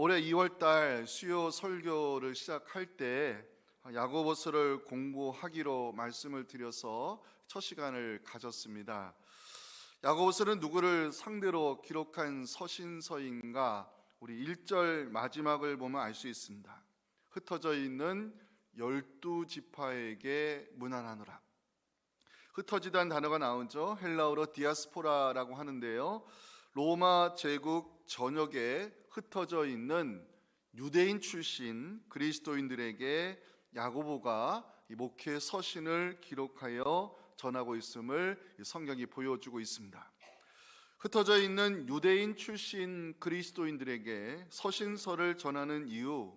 올해 2월달 수요 설교를 시작할 때 야고보서를 공부하기로 말씀을 드려서 첫 시간을 가졌습니다. 야고보서는 누구를 상대로 기록한 서신서인가? 우리 1절 마지막을 보면 알 수 있습니다. 흩어져 있는 12지파에게 문안하노라. 흩어지다는 단어가 나오죠. 헬라어로 디아스포라라고 하는데요, 로마 제국 전역에 흩어져 있는 유대인 출신 그리스도인들에게 야고보가 이 목회 서신을 기록하여 전하고 있음을 성경이 보여주고 있습니다. 흩어져 있는 유대인 출신 그리스도인들에게 서신서를 전하는 이유,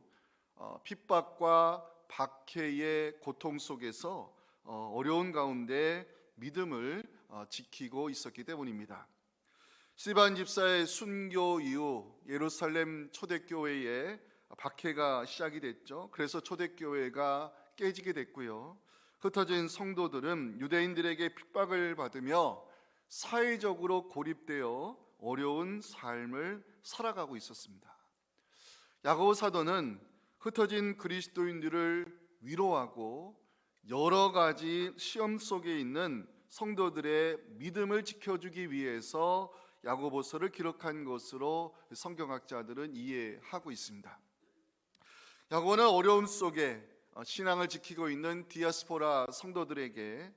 핍박과 박해의 고통 속에서 어려운 가운데 믿음을 지키고 있었기 때문입니다. 스데반 집사의 순교 이후 예루살렘 초대교회에 박해가 시작이 됐죠. 그래서 초대교회가 깨지게 됐고요. 흩어진 성도들은 유대인들에게 핍박을 받으며 사회적으로 고립되어 어려운 삶을 살아가고 있었습니다. 야고보 사도는 흩어진 그리스도인들을 위로하고 여러 가지 시험 속에 있는 성도들의 믿음을 지켜주기 위해서 야고보서를 기록한 것으로 성경학자들은 이해하고 있습니다. 야고보는 어려움 속에 신앙을 지키고 있는 디아스포라 성도들에게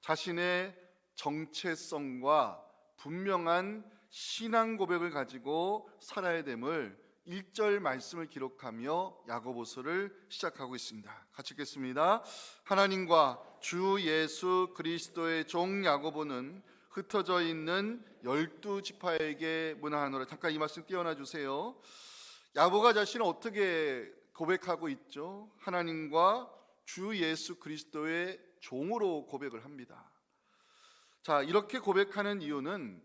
자신의 정체성과 분명한 신앙 고백을 가지고 살아야 됨을 1절 말씀을 기록하며 야고보서를 시작하고 있습니다. 같이 읽겠습니다. 하나님과 주 예수 그리스도의 종 야고보는 흩어져 있는 12지파에게 문안하노라. 잠깐 이 말씀 띄워놔 주세요. 야고보가 자신을 어떻게 고백하고 있죠? 하나님과 주 예수 그리스도의 종으로 고백을 합니다. 자, 이렇게 고백하는 이유는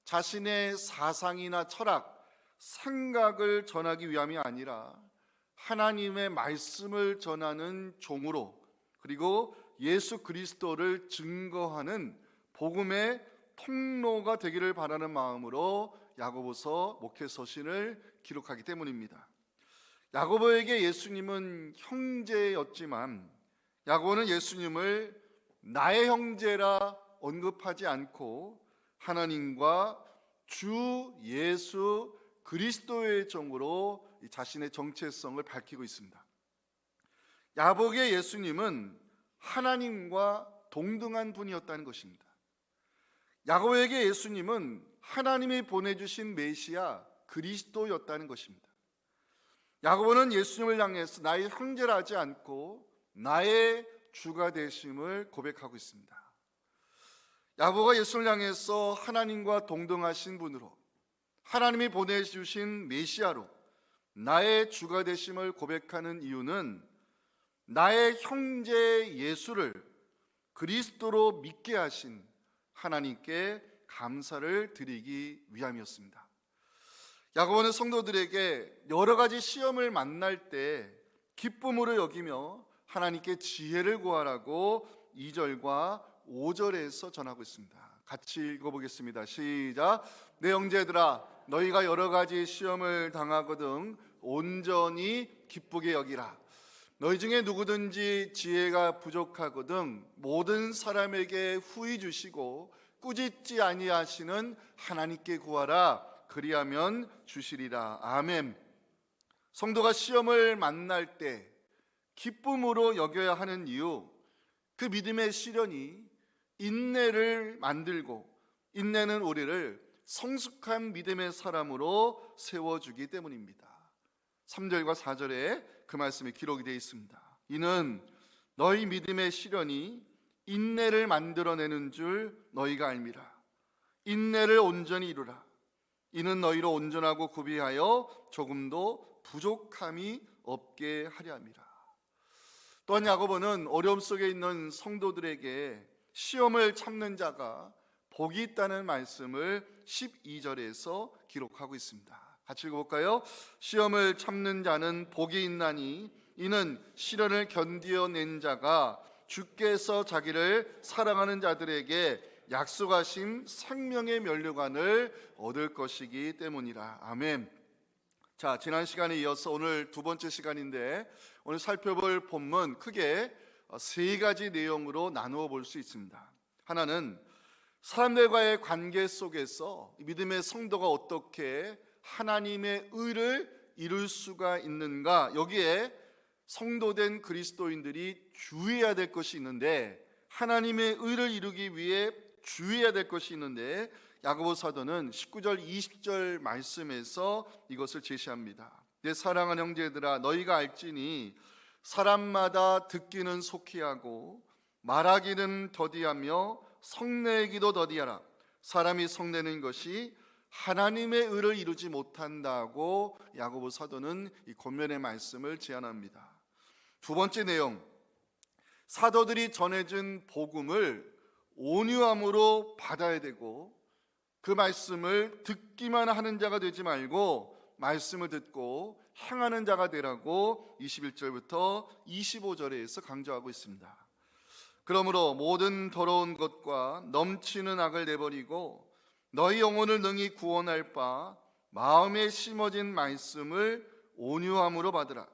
자신의 사상이나 철학, 생각을 전하기 위함이 아니라 하나님의 말씀을 전하는 종으로, 그리고 예수 그리스도를 증거하는 복음의 통로가 되기를 바라는 마음으로 야고보서 목회 서신을 기록하기 때문입니다. 야고보에게 예수님은 형제였지만 야고보는 예수님을 나의 형제라 언급하지 않고 하나님과 주 예수 그리스도의 종으로 자신의 정체성을 밝히고 있습니다. 야고보의 예수님은 하나님과 동등한 분이었다는 것입니다. 야고보에게 예수님은 하나님이 보내주신 메시아 그리스도였다는 것입니다. 야고보는 예수님을 향해서 나의 형제라 하지 않고 나의 주가 되심을 고백하고 있습니다. 야고보가 예수를 향해서 하나님과 동등하신 분으로, 하나님이 보내주신 메시아로 나의 주가 되심을 고백하는 이유는 나의 형제 예수를 그리스도로 믿게 하신 하나님께 감사를 드리기 위함이었습니다. 야고보는 성도들에게 여러 가지 시험을 만날 때 기쁨으로 여기며 하나님께 지혜를 구하라고 2절과 5절에서 전하고 있습니다. 같이 읽어보겠습니다. 시작. 내 형제들아, 너희가 여러 가지 시험을 당하거든 온전히 기쁘게 여기라. 너희 중에 누구든지 지혜가 부족하거든 모든 사람에게 후히 주시고 꾸짖지 아니하시는 하나님께 구하라. 그리하면 주시리라. 아멘. 성도가 시험을 만날 때 기쁨으로 여겨야 하는 이유, 그 믿음의 시련이 인내를 만들고, 인내는 우리를 성숙한 믿음의 사람으로 세워주기 때문입니다. 3절과 4절에 그 말씀이 기록이 되어 있습니다. 이는 너희 믿음의 시련이 인내를 만들어내는 줄 너희가 알미라. 인내를 온전히 이루라. 이는 너희로 온전하고 구비하여 조금도 부족함이 없게 하려 함이라. 또한 야고보는 어려움 속에 있는 성도들에게 시험을 참는 자가 복이 있다는 말씀을 12절에서 기록하고 있습니다. 같이 읽어볼까요? 시험을 참는 자는 복이 있나니 이는 시련을 견디어낸 자가 주께서 자기를 사랑하는 자들에게 약속하신 생명의 면류관을 얻을 것이기 때문이라. 아멘. 자, 지난 시간에 이어서 오늘 두 번째 시간인데 오늘 살펴볼 본문 크게 세 가지 내용으로 나누어 볼 수 있습니다. 하나는 사람들과의 관계 속에서 믿음의 성도가 어떻게 하나님의 의를 이룰 수가 있는가, 여기에 성도된 그리스도인들이 주의해야 될 것이 있는데, 하나님의 의를 이루기 위해 주의해야 될 것이 있는데, 야고보 사도는 19절 20절 말씀에서 이것을 제시합니다. 내 사랑하는 형제들아, 너희가 알지니 사람마다 듣기는 속히 하고 말하기는 더디하며 성내기도 더디하라. 사람이 성내는 것이 하나님의 의를 이루지 못한다고 야고보 사도는 이 권면의 말씀을 제안합니다. 두 번째 내용, 사도들이 전해준 복음을 온유함으로 받아야 되고, 그 말씀을 듣기만 하는 자가 되지 말고 말씀을 듣고 행하는 자가 되라고 21절부터 25절에서 강조하고 있습니다. 그러므로 모든 더러운 것과 넘치는 악을 내버리고 너희 영혼을 능히 구원할 바 마음에 심어진 말씀을 온유함으로 받으라.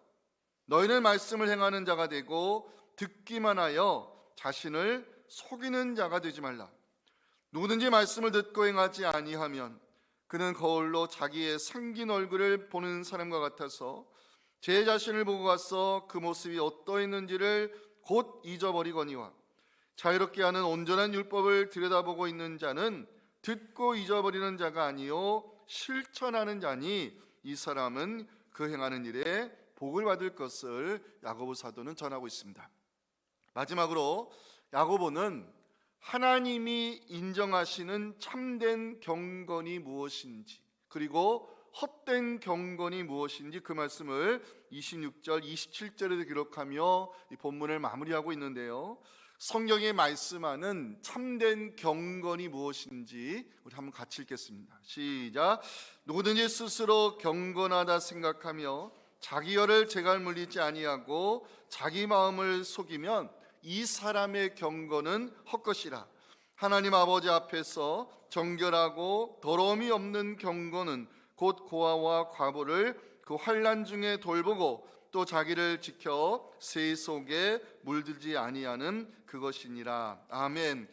너희는 말씀을 행하는 자가 되고 듣기만 하여 자신을 속이는 자가 되지 말라. 누구든지 말씀을 듣고 행하지 아니하면 그는 거울로 자기의 생긴 얼굴을 보는 사람과 같아서 제 자신을 보고 가서 그 모습이 어떠했는지를 곧 잊어버리거니와, 자유롭게 하는 온전한 율법을 들여다보고 있는 자는 듣고 잊어버리는 자가 아니요 실천하는 자니 이 사람은 그 행하는 일에 복을 받을 것을 야고보 사도는 전하고 있습니다. 마지막으로 야고보는 하나님이 인정하시는 참된 경건이 무엇인지, 그리고 헛된 경건이 무엇인지 그 말씀을 26절 27절에도 기록하며 이 본문을 마무리하고 있는데요, 성경에 말씀하는 참된 경건이 무엇인지 우리 한번 같이 읽겠습니다. 시작. 누구든지 스스로 경건하다 생각하며 자기 열을 재갈 물리지 아니하고 자기 마음을 속이면 이 사람의 경건은 헛것이라. 하나님 아버지 앞에서 정결하고 더러움이 없는 경건은 곧 고아와 과부를 그 환난 중에 돌보고 또 자기를 지켜 새 속에 물들지 아니하는 그것이니라. 아멘.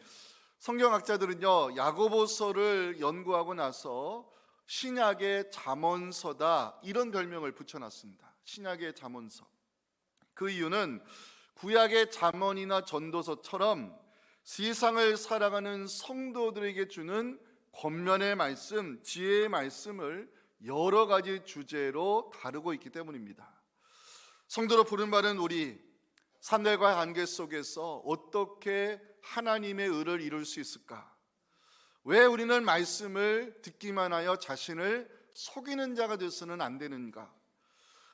성경학자들은요, 야고보서를 연구하고 나서 신약의 잠언서다 이런 별명을 붙여놨습니다. 신약의 잠언서. 그 이유는 구약의 잠언이나 전도서처럼 세상을 살아가는 성도들에게 주는 권면의 말씀, 지혜의 말씀을 여러 가지 주제로 다루고 있기 때문입니다. 성도로 부름받은 우리, 사람들과의 관계 속에서 어떻게 하나님의 의를 이룰 수 있을까? 왜 우리는 말씀을 듣기만 하여 자신을 속이는 자가 되어서는 안 되는가?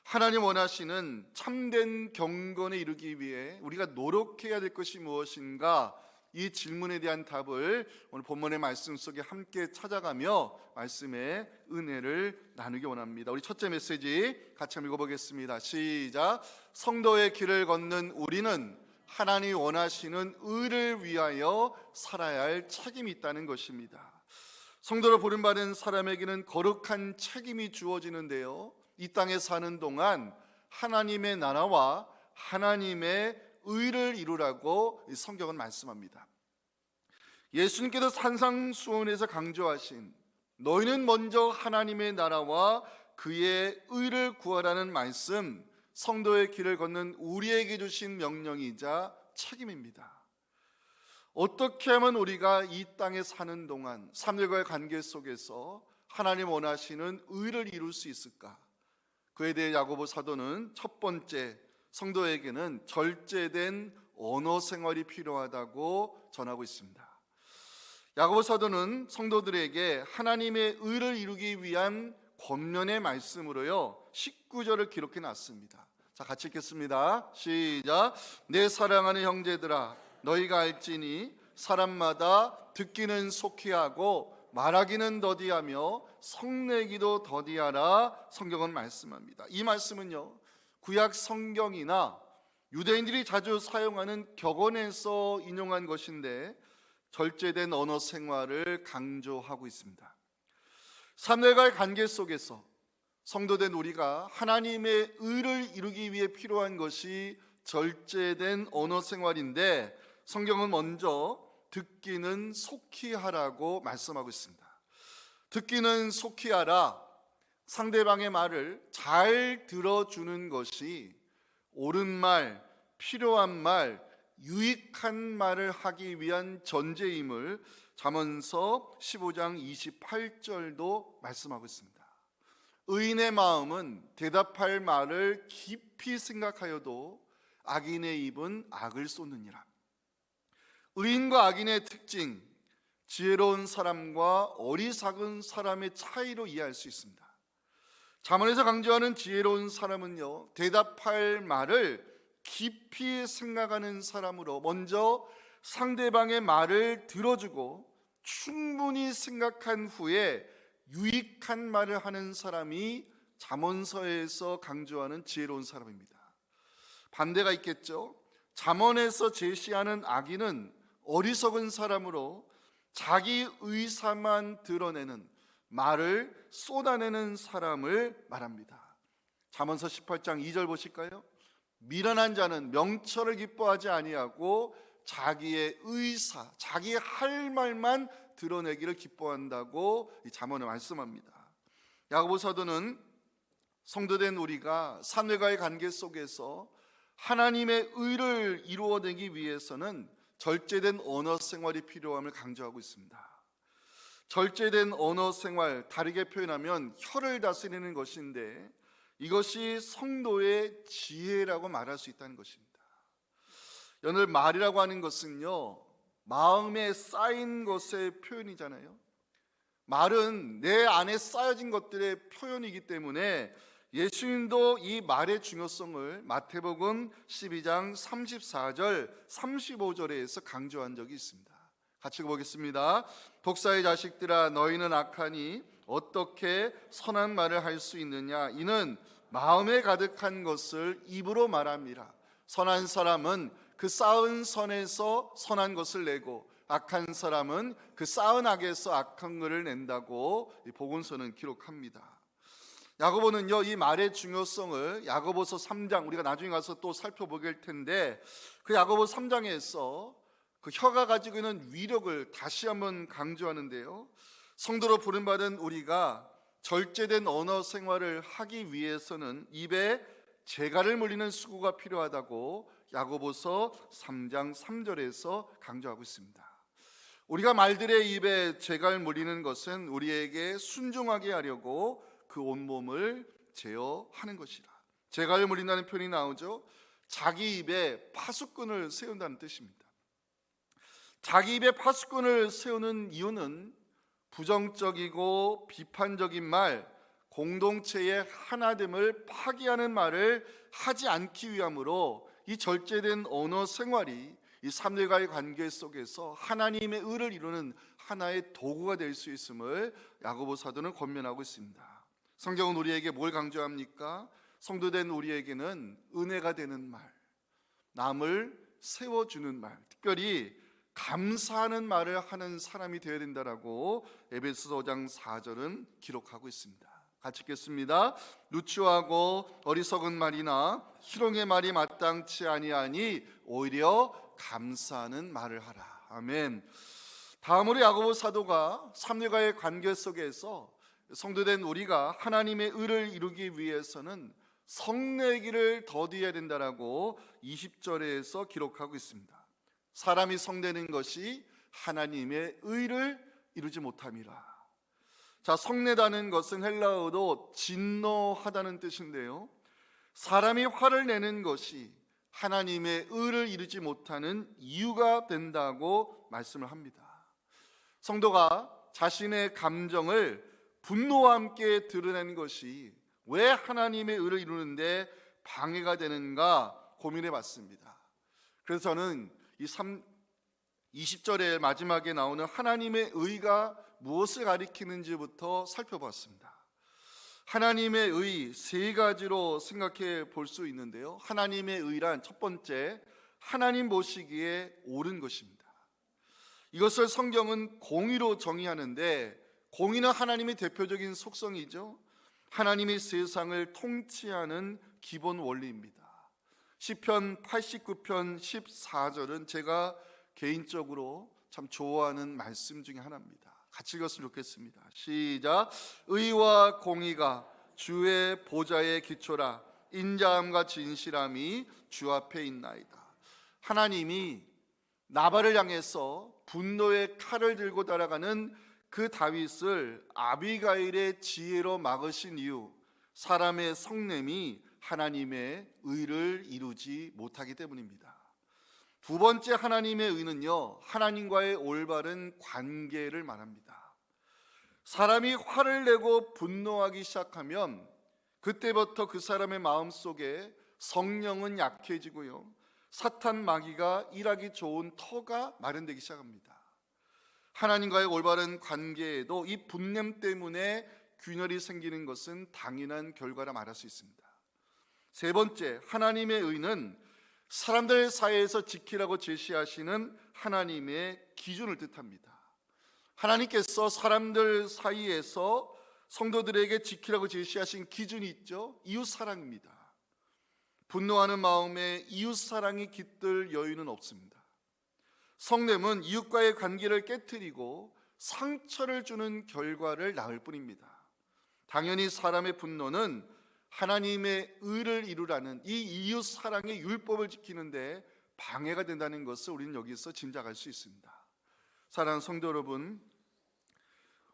하나님 원하시는 참된 경건에 이르기 위해 우리가 노력해야 될 것이 무엇인가? 이 질문에 대한 답을 오늘 본문의 말씀 속에 함께 찾아가며 말씀의 은혜를 나누기 원합니다. 우리 첫째 메시지 같이 한번 읽어보겠습니다. 시작. 성도의 길을 걷는 우리는 하나님이 원하시는 의를 위하여 살아야 할 책임이 있다는 것입니다. 성도로 부름받은 사람에게는 거룩한 책임이 주어지는데요, 이 땅에 사는 동안 하나님의 나라와 하나님의 의를 이루라고 성경은 말씀합니다. 예수님께서 산상수훈에서 강조하신 너희는 먼저 하나님의 나라와 그의 의를 구하라는 말씀, 성도의 길을 걷는 우리에게 주신 명령이자 책임입니다. 어떻게 하면 우리가 이 땅에 사는 동안 사람들과의 관계 속에서 하나님 원하시는 의를 이룰 수 있을까? 그에 대해 야고보 사도는 첫 번째, 성도에게는 절제된 언어 생활이 필요하다고 전하고 있습니다. 야고보 사도는 성도들에게 하나님의 의를 이루기 위한 권면의 말씀으로요 19절을 기록해 놨습니다. 자, 같이 읽겠습니다. 시작. 내 사랑하는 형제들아, 너희가 알지니 사람마다 듣기는 속히 하고 말하기는 더디하며 성내기도 더디하라. 성경은 말씀합니다. 이 말씀은요, 구약 성경이나 유대인들이 자주 사용하는 격언에서 인용한 것인데 절제된 언어 생활을 강조하고 있습니다. 사람들과의 관계 속에서 성도된 우리가 하나님의 의를 이루기 위해 필요한 것이 절제된 언어 생활인데, 성경은 먼저 듣기는 속히 하라고 말씀하고 있습니다. 듣기는 속히 하라. 상대방의 말을 잘 들어주는 것이 옳은 말, 필요한 말, 유익한 말을 하기 위한 전제임을 잠언서 15장 28절도 말씀하고 있습니다. 의인의 마음은 대답할 말을 깊이 생각하여도 악인의 입은 악을 쏟느니라. 의인과 악인의 특징, 지혜로운 사람과 어리석은 사람의 차이로 이해할 수 있습니다. 잠언에서 강조하는 지혜로운 사람은요, 대답할 말을 깊이 생각하는 사람으로 먼저 상대방의 말을 들어주고 충분히 생각한 후에 유익한 말을 하는 사람이 잠언서에서 강조하는 지혜로운 사람입니다. 반대가 있겠죠. 잠언에서 제시하는 악인은 어리석은 사람으로 자기 의사만 드러내는, 말을 쏟아내는 사람을 말합니다. 잠언서 18장 2절 보실까요? 미련한 자는 명철을 기뻐하지 아니하고 자기의 의사, 자기의 할 말만 드러내기를 기뻐한다고 이 잠언을 말씀합니다. 야고보 사도는 성도된 우리가 사람과의 관계 속에서 하나님의 의를 이루어내기 위해서는 절제된 언어 생활이 필요함을 강조하고 있습니다. 절제된 언어 생활, 다르게 표현하면 혀를 다스리는 것인데, 이것이 성도의 지혜라고 말할 수 있다는 것입니다. 오늘 말이라고 하는 것은요, 마음에 쌓인 것의 표현이잖아요. 말은 내 안에 쌓여진 것들의 표현이기 때문에 예수님도 이 말의 중요성을 마태복음 12장 34절 35절에서 강조한 적이 있습니다. 같이 보겠습니다. 독사의 자식들아, 너희는 악하니 어떻게 선한 말을 할 수 있느냐? 이는 마음에 가득한 것을 입으로 말함이라. 선한 사람은 그 쌓은 선에서 선한 것을 내고, 악한 사람은 그 쌓은 악에서 악한 것을 낸다고 복음서는 기록합니다. 야고보는요, 이 말의 중요성을 야고보서 3장, 우리가 나중에 가서 또 살펴보게 될 텐데, 그 야고보 3장에서 그 혀가 가지고 있는 위력을 다시 한번 강조하는데요, 성도로 부름받은 우리가 절제된 언어 생활을 하기 위해서는 입에 재갈을 물리는 수고가 필요하다고 야고보서 3장 3절에서 강조하고 있습니다. 우리가 말들의 입에 재갈 물리는 것은 우리에게 순종하게 하려고 그 온몸을 제어하는 것이라. 재갈을 물린다는 표현이 나오죠. 자기 입에 파수꾼을 세운다는 뜻입니다. 자기 입에 파수꾼을 세우는 이유는 부정적이고 비판적인 말, 공동체의 하나됨을 파괴하는 말을 하지 않기 위함으로, 이 절제된 언어 생활이 이 삼대과의 관계 속에서 하나님의 의를 이루는 하나의 도구가 될 수 있음을 야고보 사도는 권면하고 있습니다. 성경은 우리에게 뭘 강조합니까? 성도된 우리에게는 은혜가 되는 말, 남을 세워주는 말, 특별히 감사하는 말을 하는 사람이 되어야 된다라고 에베소서 5장 4절은 기록하고 있습니다. 같이 읽겠습니다. 누추하고 어리석은 말이나 희롱의 말이 마땅치 아니하니 오히려 감사하는 말을 하라. 아멘. 다음으로 야고보 사도가 삼위과의 관계 속에서 성도된 우리가 하나님의 의를 이루기 위해서는 성내기를 더디해야 된다라고 20절에서 기록하고 있습니다. 사람이 성내는 것이 하나님의 의를 이루지 못함이라. 자, 성내다는 것은 헬라어로 진노하다는 뜻인데요, 사람이 화를 내는 것이 하나님의 의를 이루지 못하는 이유가 된다고 말씀을 합니다. 성도가 자신의 감정을 분노와 함께 드러내는 것이 왜 하나님의 의를 이루는데 방해가 되는가 고민해 봤습니다. 그래서 저는 이 20절의 마지막에 나오는 하나님의 의가 무엇을 가리키는지부터 살펴봤습니다. 하나님의 의 세 가지로 생각해 볼 수 있는데요, 하나님의 의란 첫 번째, 하나님 보시기에 옳은 것입니다. 이것을 성경은 공의로 정의하는데, 공의는 하나님의 대표적인 속성이죠. 하나님이 세상을 통치하는 기본 원리입니다. 시편 89편 14절은 제가 개인적으로 참 좋아하는 말씀 중에 하나입니다. 같이 읽었으면 좋겠습니다. 시작. 의와 공의가 주의 보좌의 기초라. 인자함과 진실함이 주 앞에 있나이다. 하나님이 나발을 향해서 분노의 칼을 들고 달아가는 그 다윗을 아비가일의 지혜로 막으신 이유, 사람의 성냄이 하나님의 의를 이루지 못하기 때문입니다. 두 번째 하나님의 의는요, 하나님과의 올바른 관계를 말합니다. 사람이 화를 내고 분노하기 시작하면 그때부터 그 사람의 마음속에 성령은 약해지고요, 사탄 마귀가 일하기 좋은 터가 마련되기 시작합니다. 하나님과의 올바른 관계에도 이 분냄 때문에 균열이 생기는 것은 당연한 결과라 말할 수 있습니다. 세 번째, 하나님의 의는 사람들 사이에서 지키라고 제시하시는 하나님의 기준을 뜻합니다. 하나님께서 사람들 사이에서 성도들에게 지키라고 제시하신 기준이 있죠. 이웃 사랑입니다. 분노하는 마음에 이웃 사랑이 깃들 여유는 없습니다. 성냄은 이웃과의 관계를 깨트리고 상처를 주는 결과를 낳을 뿐입니다. 당연히 사람의 분노는 하나님의 의를 이루라는 이 이웃 사랑의 율법을 지키는데 방해가 된다는 것을 우리는 여기서 짐작할 수 있습니다. 사랑하는 성도 여러분,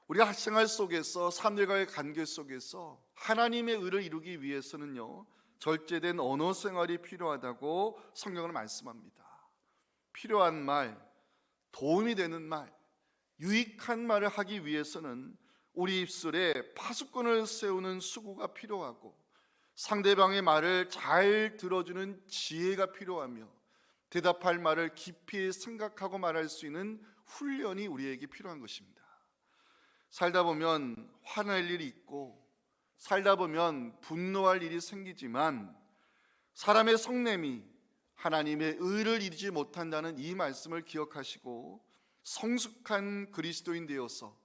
우리가 생활 속에서 사람들과의 관계 속에서 하나님의 의를 이루기 위해서는요, 절제된 언어 생활이 필요하다고 성경은 말씀합니다. 필요한 말, 도움이 되는 말, 유익한 말을 하기 위해서는 우리 입술에 파수꾼을 세우는 수고가 필요하고 상대방의 말을 잘 들어주는 지혜가 필요하며 대답할 말을 깊이 생각하고 말할 수 있는 훈련이 우리에게 필요한 것입니다. 살다 보면 화낼 일이 있고 살다 보면 분노할 일이 생기지만 사람의 성냄이 하나님의 의를 이루지 못한다는 이 말씀을 기억하시고 성숙한 그리스도인 되어서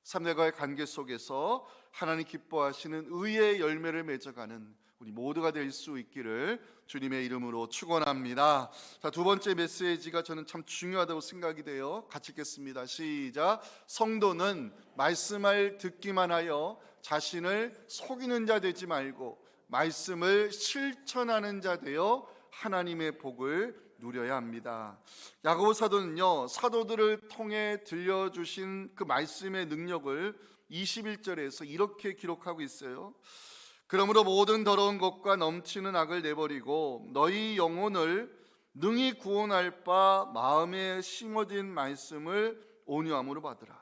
사람들과의 관계 속에서 하나님 기뻐하시는 의의 열매를 맺어가는 우리 모두가 될 수 있기를 주님의 이름으로 축원합니다. 자, 두 번째 메시지가 저는 참 중요하다고 생각이 돼요. 같이 읽겠습니다. 시작. 성도는 말씀을 듣기만 하여 자신을 속이는 자 되지 말고 말씀을 실천하는 자 되어 하나님의 복을 누려야 합니다. 야고보 사도는요, 사도들을 통해 들려주신 그 말씀의 능력을 21절에서 이렇게 기록하고 있어요. 그러므로 모든 더러운 것과 넘치는 악을 내버리고 너희 영혼을 능히 구원할 바 마음에 심어진 말씀을 온유함으로 받으라.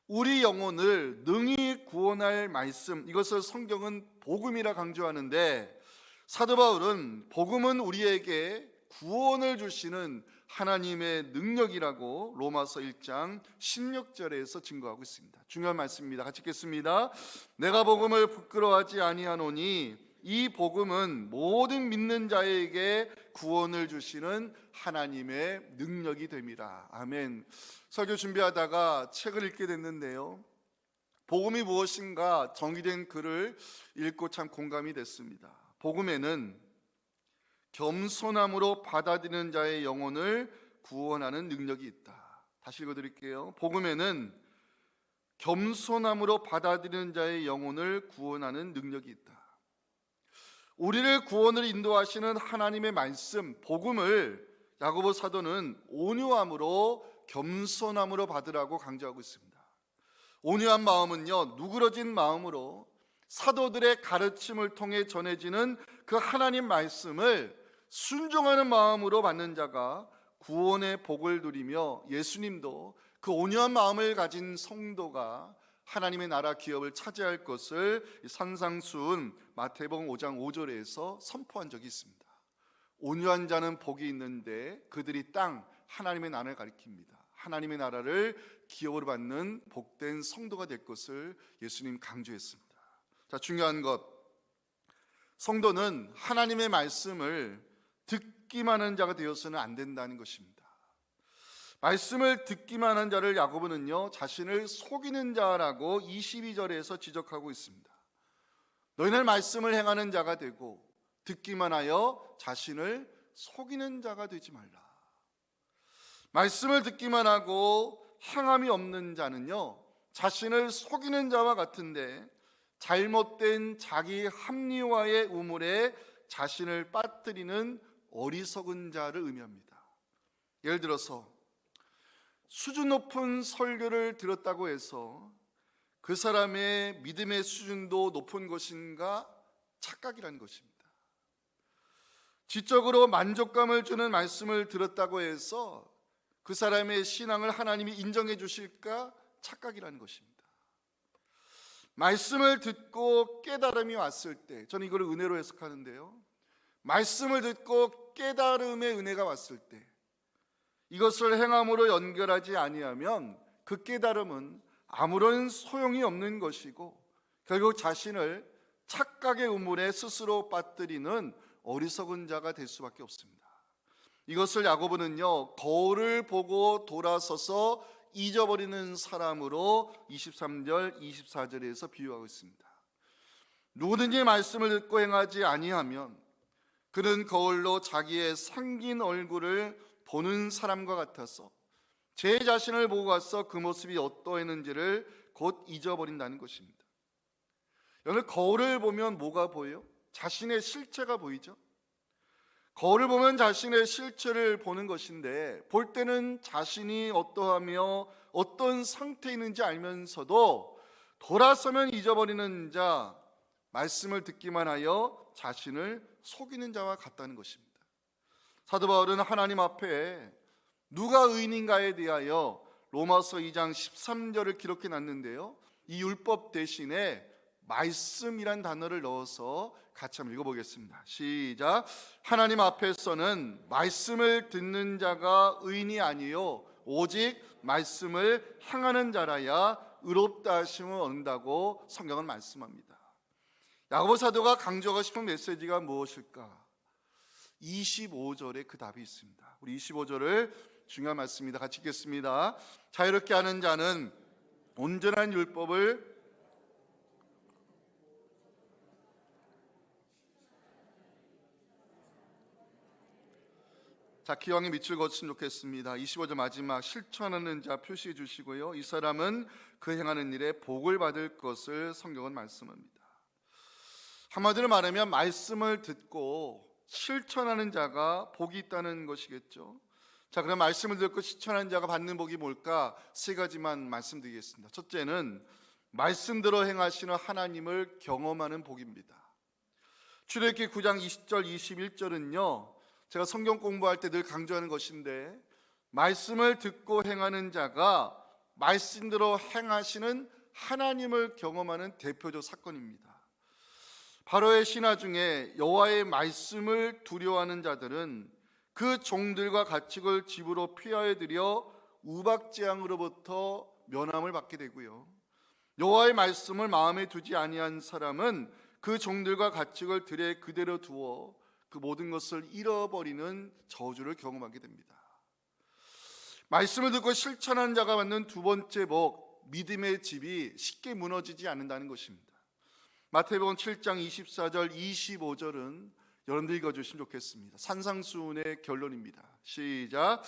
우리 영혼을 능히 구원할 말씀, 이것을 성경은 복음이라 강조하는데 사도 바울은 복음은 우리에게 구원을 주시는 하나님의 능력이라고 로마서 1장 16절에서 증거하고 있습니다. 중요한 말씀입니다. 같이 읽겠습니다. 내가 복음을 부끄러워하지 아니하노니 이 복음은 모든 믿는 자에게 구원을 주시는 하나님의 능력이 됨이라. 아멘. 설교 준비하다가 책을 읽게 됐는데요, 복음이 무엇인가 정의된 글을 읽고 참 공감이 됐습니다. 복음에는 겸손함으로 받아들이는 자의 영혼을 구원하는 능력이 있다. 다시 읽어드릴게요. 복음에는 겸손함으로 받아들이는 자의 영혼을 구원하는 능력이 있다. 우리를 구원을 인도하시는 하나님의 말씀, 복음을 야고보 사도는 온유함으로 겸손함으로 받으라고 강조하고 있습니다. 온유한 마음은요, 누그러진 마음으로 사도들의 가르침을 통해 전해지는 그 하나님 말씀을 순종하는 마음으로 받는 자가 구원의 복을 누리며 예수님도 그 온유한 마음을 가진 성도가 하나님의 나라 기업을 차지할 것을 산상수훈 마태복음 5장 5절에서 선포한 적이 있습니다. 온유한 자는 복이 있는데 그들이 땅 하나님의 나라를 가리킵니다. 하나님의 나라를 기업으로 받는 복된 성도가 될 것을 예수님 강조했습니다. 자, 중요한 것, 성도는 하나님의 말씀을 듣기만 하는 자가 되어서는 안 된다는 것입니다. 말씀을 듣기만 한 자를 야고보는요, 자신을 속이는 자라고 22절에서 지적하고 있습니다. 너희는 말씀을 행하는 자가 되고 듣기만 하여 자신을 속이는 자가 되지 말라. 말씀을 듣기만 하고 행함이 없는 자는요, 자신을 속이는 자와 같은데 잘못된 자기 합리화의 우물에 자신을 빠뜨리는 어리석은 자를 의미합니다. 예를 들어서 수준 높은 설교를 들었다고 해서 그 사람의 믿음의 수준도 높은 것인가? 착각이라는 것입니다. 지적으로 만족감을 주는 말씀을 들었다고 해서 그 사람의 신앙을 하나님이 인정해 주실까? 착각이라는 것입니다. 말씀을 듣고 깨달음이 왔을 때, 저는 이걸 은혜로 해석하는데요, 말씀을 듣고 깨달음의 은혜가 왔을 때 이것을 행함으로 연결하지 아니하면 그 깨달음은 아무런 소용이 없는 것이고 결국 자신을 착각의 우물에 스스로 빠뜨리는 어리석은 자가 될 수밖에 없습니다. 이것을 야고보는요, 거울을 보고 돌아서서 잊어버리는 사람으로 23절, 24절에서 비유하고 있습니다. 누구든지 말씀을 듣고 행하지 아니하면 그는 거울로 자기의 생긴 얼굴을 보는 사람과 같아서 제 자신을 보고 가서 그 모습이 어떠했는지를 곧 잊어버린다는 것입니다. 여러분, 거울을 보면 뭐가 보여요? 자신의 실체가 보이죠? 거울을 보면 자신의 실체를 보는 것인데 볼 때는 자신이 어떠하며 어떤 상태에 있는지 알면서도 돌아서면 잊어버리는 자, 말씀을 듣기만 하여 자신을 속이는 자와 같다는 것입니다. 사도 바울은 하나님 앞에 누가 의인인가에 대하여 로마서 2장 13절을 기록해 놨는데요, 이 율법 대신에 말씀이란 단어를 넣어서 같이 한번 읽어보겠습니다. 시작. 하나님 앞에서는 말씀을 듣는 자가 의인이 아니요 오직 말씀을 행하는 자라야 의롭다 하심을 얻는다고 성경은 말씀합니다. 야고보 사도가 강조하고 싶은 메시지가 무엇일까? 25절에 그 답이 있습니다. 우리 25절을 중요한 말씀입니다. 같이 읽겠습니다. 자유롭게 하는 자는 온전한 율법을 기왕에 밑줄 걷으면 좋겠습니다. 25절 마지막 실천하는 자 표시해 주시고요, 이 사람은 그 행하는 일에 복을 받을 것을 성경은 말씀합니다. 한마디로 말하면 말씀을 듣고 실천하는 자가 복이 있다는 것이겠죠. 자, 그럼 말씀을 듣고 실천하는 자가 받는 복이 뭘까? 세 가지만 말씀드리겠습니다. 첫째는 말씀대로 행하시는 하나님을 경험하는 복입니다. 출애굽기 9장 20절 21절은요, 제가 성경 공부할 때 늘 강조하는 것인데 말씀을 듣고 행하는 자가 말씀대로 행하시는 하나님을 경험하는 대표적 사건입니다. 바로의 신하 중에 여호와의 말씀을 두려워하는 자들은 그 종들과 같이 그 집으로 피하여 들여 우박재앙으로부터 면함을 받게 되고요, 여호와의 말씀을 마음에 두지 아니한 사람은 그 종들과 같이 그 들에 그대로 두어 그 모든 것을 잃어버리는 저주를 경험하게 됩니다. 말씀을 듣고 실천하는 자가 받는 두 번째 복, 믿음의 집이 쉽게 무너지지 않는다는 것입니다. 마태복음 7장 24절 25절은 여러분들 읽어주시면 좋겠습니다. 산상수훈의 결론입니다. 시작.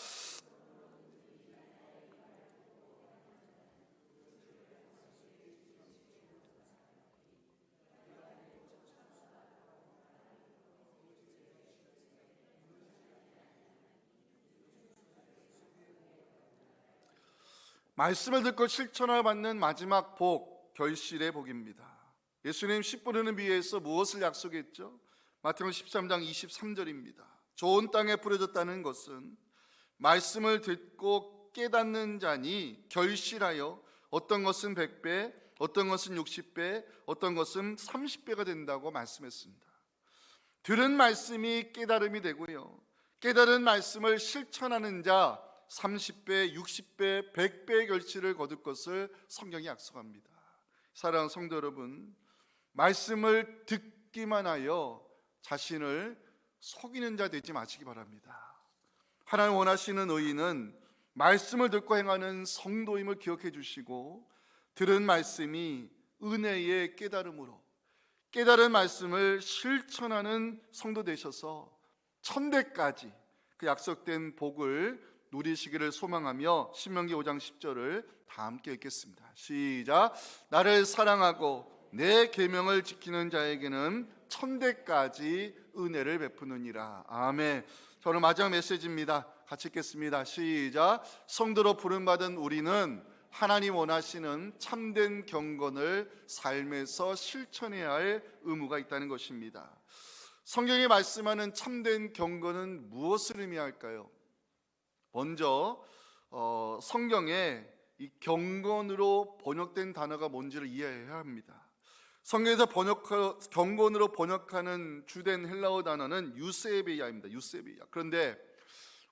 말씀을 듣고 실천을 받는 마지막 복, 결실의 복입니다. 예수님 씨 뿌리는 비유에서 무엇을 약속했죠? 마태복음 13장 23절입니다. 좋은 땅에 뿌려졌다는 것은 말씀을 듣고 깨닫는 자니 결실하여 어떤 것은 100배, 어떤 것은 60배, 어떤 것은 30배가 된다고 말씀했습니다. 들은 말씀이 깨달음이 되고요, 깨달은 말씀을 실천하는 자 30배, 60배, 100배의 결실을 거둘 것을 성경이 약속합니다. 사랑하는 성도 여러분, 말씀을 듣기만 하여 자신을 속이는 자 되지 마시기 바랍니다. 하나님 원하시는 의인은 말씀을 듣고 행하는 성도임을 기억해 주시고 들은 말씀이 은혜의 깨달음으로 깨달은 말씀을 실천하는 성도 되셔서 천대까지 그 약속된 복을 누리시기를 소망하며 신명기 5장 10절을 다 함께 읽겠습니다. 시작. 나를 사랑하고 내 계명을 지키는 자에게는 천대까지 은혜를 베푸느니라. 아멘. 저는 마지막 메시지입니다. 같이 읽겠습니다. 시작. 성도로 부름받은 우리는 하나님 원하시는 참된 경건을 삶에서 실천해야 할 의무가 있다는 것입니다. 성경이 말씀하는 참된 경건은 무엇을 의미할까요? 먼저 성경에 이 경건으로 번역된 단어가 뭔지를 이해해야 합니다. 성경에서 경건으로 번역하는 주된 헬라어 단어는 유세베이아입니다. 유세베이아. 그런데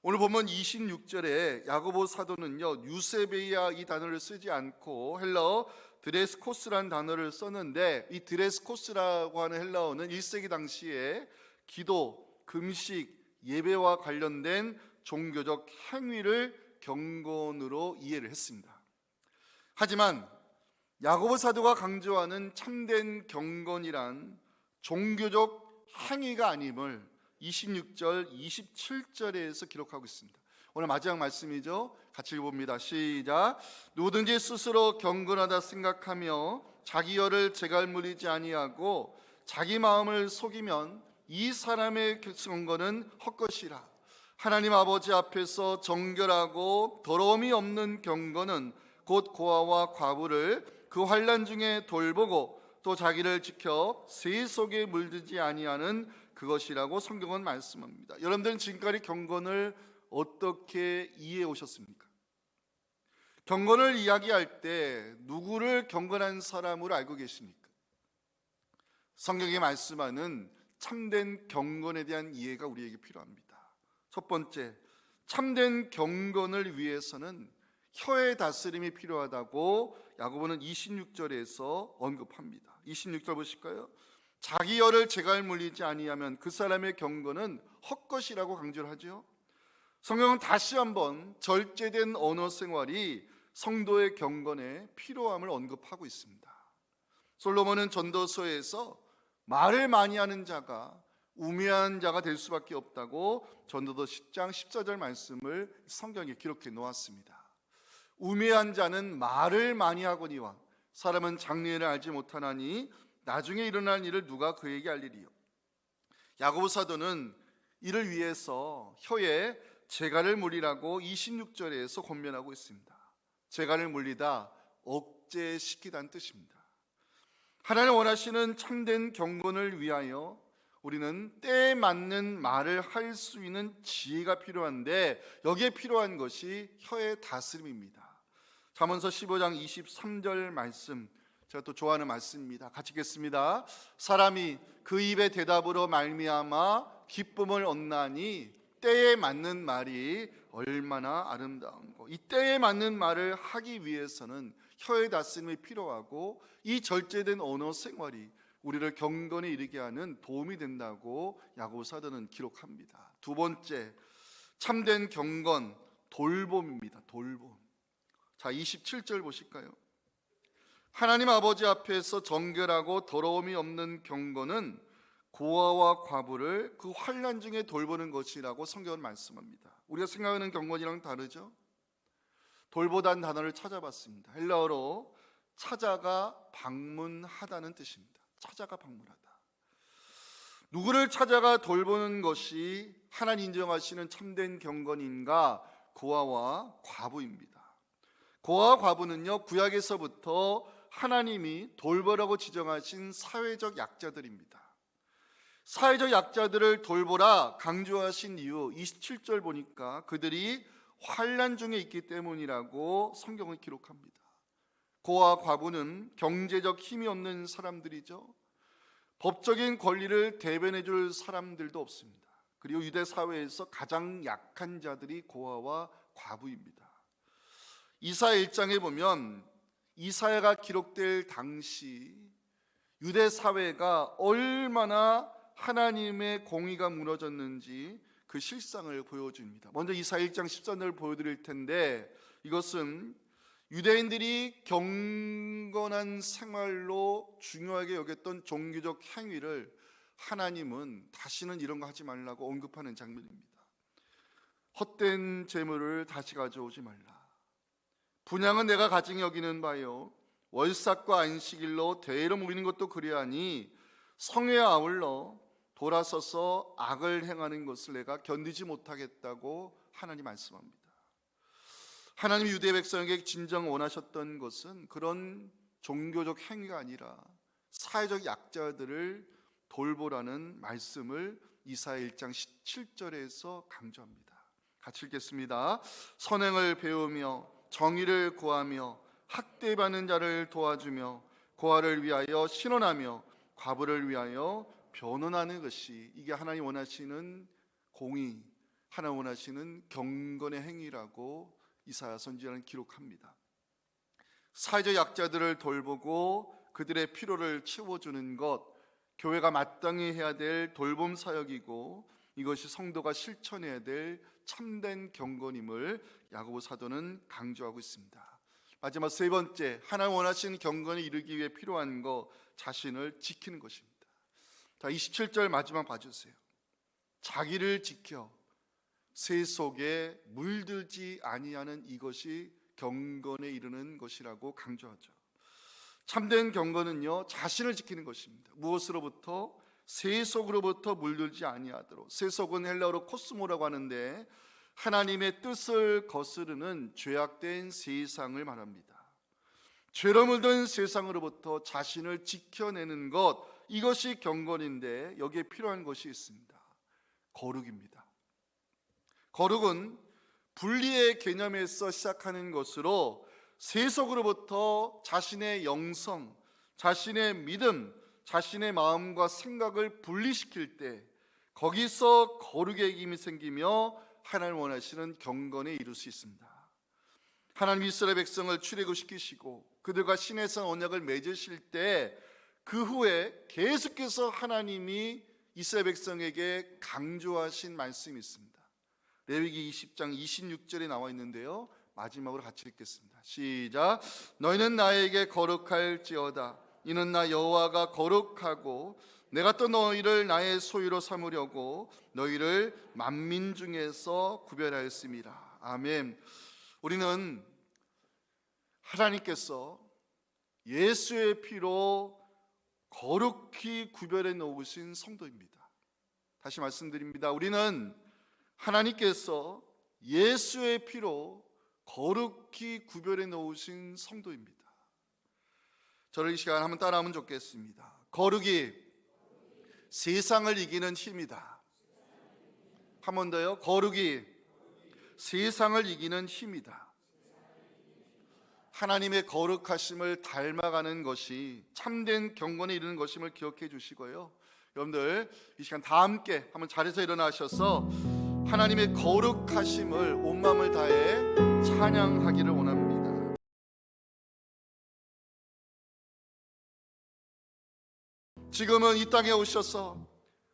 오늘 보면 26절에 야고보 사도는요, 유세베이아 이 단어를 쓰지 않고 헬라어 드레스코스라는 단어를 썼는데, 이 드레스코스라고 하는 헬라어는 1세기 당시에 기도, 금식, 예배와 관련된 종교적 행위를 경건으로 이해를 했습니다. 하지만 야고보 사도가 강조하는 참된 경건이란 종교적 행위가 아님을 26절, 27절에서 기록하고 있습니다. 오늘 마지막 말씀이죠. 같이 읽어봅니다. 시작. 누구든지 스스로 경건하다 생각하며 자기 열을 제갈물리지 아니하고 자기 마음을 속이면 이 사람의 경건은 헛것이라. 하나님 아버지 앞에서 정결하고 더러움이 없는 경건은 곧 고아와 과부를 그 환난 중에 돌보고 또 자기를 지켜 새 속에 물들지 아니하는 그것이라고 성경은 말씀합니다. 여러분들은 지금까지 경건을 어떻게 이해해 오셨습니까? 경건을 이야기할 때 누구를 경건한 사람으로 알고 계십니까? 성경이 말씀하는 참된 경건에 대한 이해가 우리에게 필요합니다. 첫 번째, 참된 경건을 위해서는 혀의 다스림이 필요하다고 야고보는 26절에서 언급합니다. 26절 보실까요? 자기 열을 제갈물리지 아니하면 그 사람의 경건은 헛것이라고 강조를 하죠. 성경은 다시 한번 절제된 언어 생활이 성도의 경건에 필요함을 언급하고 있습니다. 솔로몬은 전도서에서 말을 많이 하는 자가 우매한 자가 될 수밖에 없다고 전도서 10장 14절 말씀을 성경에 기록해 놓았습니다. 우매한 자는 말을 많이 하거니와 사람은 장래를 알지 못하나니 나중에 일어날 일을 누가 그에게 알리리요. 야고보 사도는 이를 위해서 혀에 재갈을 물리라고 26절에서 권면하고 있습니다. 재갈을 물리다, 억제시키다는 뜻입니다. 하나님 원하시는 참된 경건을 위하여 우리는 때에 맞는 말을 할 수 있는 지혜가 필요한데, 여기에 필요한 것이 혀의 다스림입니다. 잠언서 15장 23절 말씀, 제가 또 좋아하는 말씀입니다. 같이 읽겠습니다. 사람이 그 입의 대답으로 말미암아 기쁨을 얻나니 때에 맞는 말이 얼마나 아름다운고. 이 때에 맞는 말을 하기 위해서는 혀의 다스림이 필요하고, 이 절제된 언어 생활이 우리를 경건에 이르게 하는 도움이 된다고 야고보 사도는 기록합니다. 두 번째, 참된 경건, 돌봄입니다. 돌봄. 자, 27절 보실까요? 하나님 아버지 앞에서 정결하고 더러움이 없는 경건은 고아와 과부를 그 환난 중에 돌보는 것이라고 성경은 말씀합니다. 우리가 생각하는 경건이랑 다르죠? 돌보다는 단어를 찾아봤습니다. 헬라어로 찾아가 방문하다는 뜻입니다. 찾아가 방문하다. 누구를 찾아가 돌보는 것이 하나님 인정하시는 참된 경건인가? 고아와 과부입니다. 고아와 과부는요, 구약에서부터 하나님이 돌보라고 지정하신 사회적 약자들입니다. 사회적 약자들을 돌보라 강조하신 이유 27절 보니까 그들이 환난 중에 있기 때문이라고 성경은 기록합니다. 고아와 과부는 경제적 힘이 없는 사람들이죠. 법적인 권리를 대변해 줄 사람들도 없습니다. 그리고 유대 사회에서 가장 약한 자들이 고아와 과부입니다. 이사야 1장에 보면 이사야가 기록될 당시 유대 사회가 얼마나 하나님의 공의가 무너졌는지 그 실상을 보여줍니다. 먼저 이사야 1장 13절을 보여드릴 텐데, 이것은 유대인들이 경건한 생활로 중요하게 여겼던 종교적 행위를 하나님은 다시는 이런 거 하지 말라고 언급하는 장면입니다. 헛된 재물을 다시 가져오지 말라. 분향은 내가 가증히 여기는 바요, 월삭과 안식일로 대회로 모이는 것도 그리하니 성회에 아울러 돌아서서 악을 행하는 것을 내가 견디지 못하겠다고 하나님 말씀합니다. 하나님이 유대 백성에게 진정 원하셨던 것은 그런 종교적 행위가 아니라 사회적 약자들을 돌보라는 말씀을 이사야 1장 17절에서 강조합니다. 같이 읽겠습니다. 선행을 배우며 정의를 구하며 학대받는 자를 도와주며 고아를 위하여 신원하며 과부를 위하여 변론하는 것이, 이게 하나님 원하시는 공의, 하나님 원하시는 경건의 행위라고 이사야 선지자는 기록합니다. 사회적 약자들을 돌보고 그들의 필요를 채워주는 것, 교회가 마땅히 해야 될 돌봄 사역이고 이것이 성도가 실천해야 될 참된 경건임을 야고보 사도는 강조하고 있습니다. 마지막 세 번째, 하나님 원하시는 경건에 이르기 위해 필요한 것, 자신을 지키는 것입니다. 자, 27절 마지막 봐주세요. 자기를 지켜 새 속에 물들지 아니하는 이것이 경건에 이르는 것이라고 강조하죠. 참된 경건은요, 자신을 지키는 것입니다. 무엇으로부터? 새 속으로부터 물들지 아니하도록. 새 속은 헬라어로 코스모라고 하는데 하나님의 뜻을 거스르는 죄악된 세상을 말합니다. 죄로 물든 세상으로부터 자신을 지켜내는 것, 이것이 경건인데 여기에 필요한 것이 있습니다. 거룩입니다. 거룩은 분리의 개념에서 시작하는 것으로 세속으로부터 자신의 영성, 자신의 믿음, 자신의 마음과 생각을 분리시킬 때 거기서 거룩의 힘이 생기며 하나님 원하시는 경건에 이룰 수 있습니다. 하나님 이스라엘 백성을 출애굽시키시고 그들과 신의 언약을 맺으실 때 그 후에 계속해서 하나님이 이스라엘 백성에게 강조하신 말씀이 있습니다. 레위기 20장 26절에 나와 있는데요, 마지막으로 같이 읽겠습니다. 시작. 너희는 나에게 거룩할지어다. 이는 나 여호와가 거룩하고 내가 또 너희를 나의 소유로 삼으려고 너희를 만민 중에서 구별하였습니다. 아멘. 우리는 하나님께서 예수의 피로 거룩히 구별해 놓으신 성도입니다. 다시 말씀드립니다. 우리는 하나님께서 예수의 피로 거룩히 구별해 놓으신 성도입니다. 저를 이 시간 한번 따라하면 좋겠습니다. 거룩이 세상을 이기는 힘이다. 한 번 더요. 거룩이 세상을 이기는 힘이다. 하나님의 거룩하심을 닮아가는 것이 참된 경건에 이르는 것임을 기억해 주시고요. 여러분들 이 시간 다 함께 한번 자리에서 일어나셔서 하나님의 거룩하심을 온 마음을 다해 찬양하기를 원합니다. 지금은 이 땅에 오셔서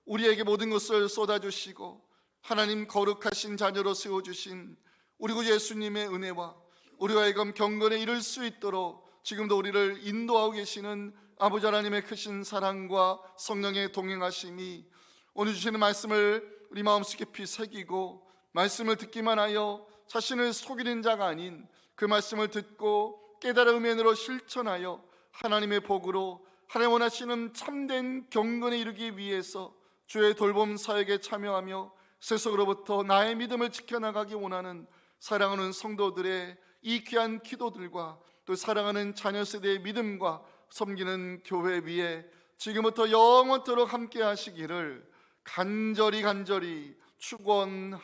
우리에게 모든 것을 쏟아주시고 하나님 거룩하신 자녀로 세워주신 우리 구 예수님의 은혜와 우리와 하여금 경건에 이를 수 있도록 지금도 우리를 인도하고 계시는 아버지 하나님의 크신 사랑과 성령의 동행하심이 오늘 주시는 말씀을 우리 마음속 깊이 새기고 말씀을 듣기만 하여 자신을 속이는 자가 아닌 그 말씀을 듣고 깨달은 음면으로 실천하여 하나님의 복으로 하나님 원하시는 참된 경건에 이르기 위해서 주의 돌봄 사역에 참여하며 세속으로부터 나의 믿음을 지켜나가기 원하는 사랑하는 성도들의 이 귀한 기도들과 또 사랑하는 자녀 세대의 믿음과 섬기는 교회 위에 지금부터 영원토록 함께 하시기를 간절히 축원하옵나이다.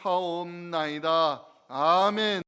아멘.